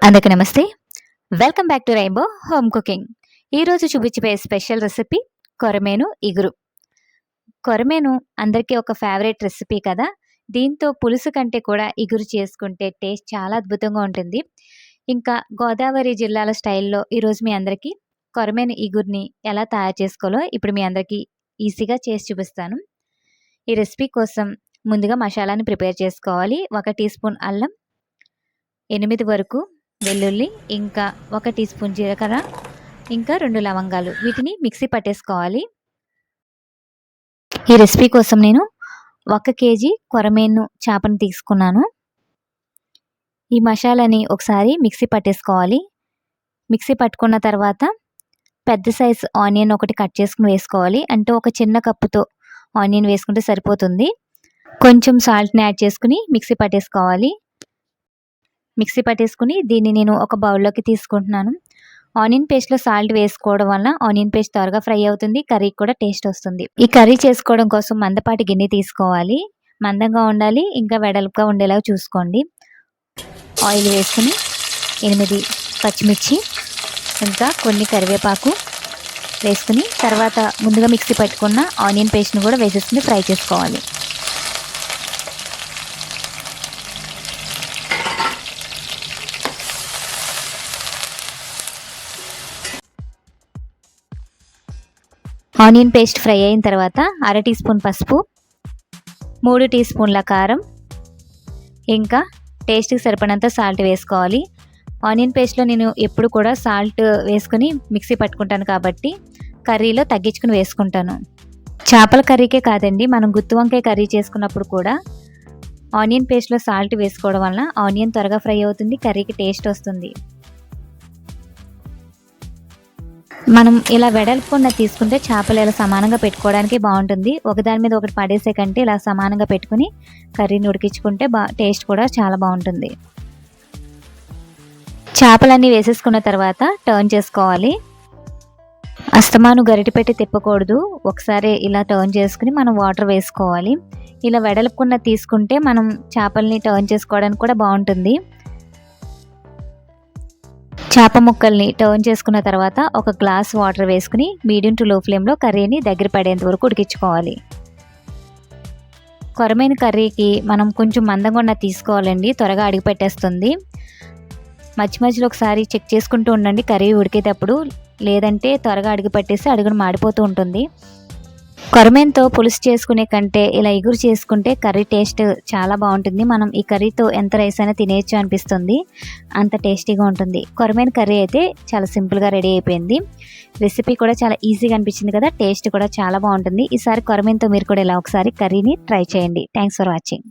అందరికీ నమస్తే. Welcome back to rainbow home cooking. ఈరోజు చూపించబోయే స్పెషల్ రెసిపీ కొరమేను ఇగురు. కొరమేను అందరికీ ఒక ఫేవరెట్ రెసిపీ కదా. దీంతో పులుసు కంటే కూడా ఇగురు చేసుకుంటే టేస్ట్ చాలా అద్భుతంగా ఉంటుంది. ఇంకా గోదావరి జిల్లాల స్టైల్లో ఈరోజు మీ అందరికీ కొరమేను ఇగురిని ఎలా తయారు చేసుకోవాలో ఇప్పుడు మీ అందరికీ ఈజీగా చేసి చూపిస్తాను. ఈ రెసిపీ కోసం ముందుగా మసాలాని ప్రిపేర్ చేసుకోవాలి. 1 టీ స్పూన్ అల్లం, 8 వరకు వెల్లుల్లి, ఇంకా 1 టీ స్పూన్ జీలకర్ర, ఇంకా 2 లవంగాలు, వీటిని మిక్సీ పట్టేసుకోవాలి. ఈ రెసిపీ కోసం నేను 1 కేజీ కొరమేను చేపను తీసుకున్నాను. ఈ మసాలాని ఒకసారి మిక్సీ పట్టేసుకోవాలి. మిక్సీ పట్టుకున్న తర్వాత పెద్ద సైజ్ ఆనియన్ ఒకటి కట్ చేసుకుని వేసుకోవాలి. అంటే ఒక చిన్న కప్పుతో ఆనియన్ వేసుకుంటే సరిపోతుంది. కొంచెం సాల్ట్ని యాడ్ చేసుకుని మిక్సీ పట్టేసుకోవాలి. మిక్సీ పట్టేసుకుని దీన్ని నేను ఒక బౌల్లోకి తీసుకుంటున్నాను. ఆనియన్ పేస్ట్లో సాల్ట్ వేసుకోవడం వల్ల ఆనియన్ పేస్ట్ త్వరగా ఫ్రై అవుతుంది, కర్రీకి కూడా టేస్ట్ వస్తుంది. ఈ కర్రీ చేసుకోవడం కోసం మందపాటి గిన్నె తీసుకోవాలి. మందంగా ఉండాలి, ఇంకా వెడల్పుగా ఉండేలాగా చూసుకోండి. ఆయిల్ వేసుకుని 8 పచ్చిమిర్చి, ఇంకా కొన్ని కరివేపాకు వేసుకుని తర్వాత ముందుగా మిక్సీ పట్టుకున్న ఆనియన్ పేస్ట్ని కూడా వేసేసుకుని ఫ్రై చేసుకోవాలి. ఆనియన్ పేస్ట్ ఫ్రై అయిన తర్వాత 1/2 టీ స్పూన్ పసుపు, 3 టీ స్పూన్ల కారం, ఇంకా టేస్ట్కి సరిపడినంత సాల్ట్ వేసుకోవాలి. ఆనియన్ పేస్ట్లో నేను ఎప్పుడు కూడా సాల్ట్ వేసుకుని మిక్సీ పట్టుకుంటాను కాబట్టి కర్రీలో తగ్గించుకుని వేసుకుంటాను. చేపల కర్రీకే కాదండి, మనం గుత్తి వంకాయ కర్రీ చేసుకున్నప్పుడు కూడా ఆనియన్ పేస్ట్లో సాల్ట్ వేసుకోవడం వలన ఆనియన్ త్వరగా ఫ్రై అవుతుంది, కర్రీకి టేస్ట్ వస్తుంది. మనం ఇలా వెడల్పుకుండా తీసుకుంటే చేపలు ఇలా సమానంగా పెట్టుకోవడానికి బాగుంటుంది. ఒకదాని మీద ఒకటి పడేసే కంటే ఇలా సమానంగా పెట్టుకుని కర్రీని ఉడికించుకుంటే టేస్ట్ కూడా చాలా బాగుంటుంది. చేపలన్నీ వేసేసుకున్న తర్వాత టర్న్ చేసుకోవాలి. అస్తమాను గరిటె పెట్టి తిప్పకూడదు. ఒకసారి ఇలా టర్న్ చేసుకుని మనం వాటర్ వేసుకోవాలి. ఇలా వెడల్పుకుండా తీసుకుంటే మనం చేపల్ని టర్న్ చేసుకోవడానికి కూడా బాగుంటుంది. చేప ముక్కల్ని టర్న్ చేసుకున్న తర్వాత ఒక గ్లాస్ వాటర్ వేసుకుని మీడియం టు లో ఫ్లేమ్లో కర్రీని దగ్గర పడేంత వరకు ఉడికించుకోవాలి. కొరమేను కర్రీకి మనం కొంచెం మందంగా ఉన్న తీసుకోవాలండి, త్వరగా అడుగు పెట్టేస్తుంది. మధ్య మధ్యలో ఒకసారి చెక్ చేసుకుంటూ ఉండండి కర్రీ ఉడికేటప్పుడు, లేదంటే త్వరగా అడుగు పట్టేసి అడుగును మాడిపోతూ ఉంటుంది. కొరమేనుతో పులుసు చేసుకునే కంటే ఇలా ఇగురు చేసుకుంటే కర్రీ టేస్ట్ చాలా బాగుంటుంది. మనం ఈ కర్రీతో ఎంత రైస్ అయినా తినేయచ్చు అనిపిస్తుంది, అంత టేస్టీగా ఉంటుంది. కొరమేను కర్రీ అయితే చాలా సింపుల్గా రెడీ అయిపోయింది. రెసిపీ కూడా చాలా ఈజీగా అనిపించింది కదా, టేస్ట్ కూడా చాలా బాగుంటుంది. ఈసారి కొరమేనుతో మీరు కూడా ఇలా ఒకసారి కర్రీని ట్రై చేయండి. Thanks for watching.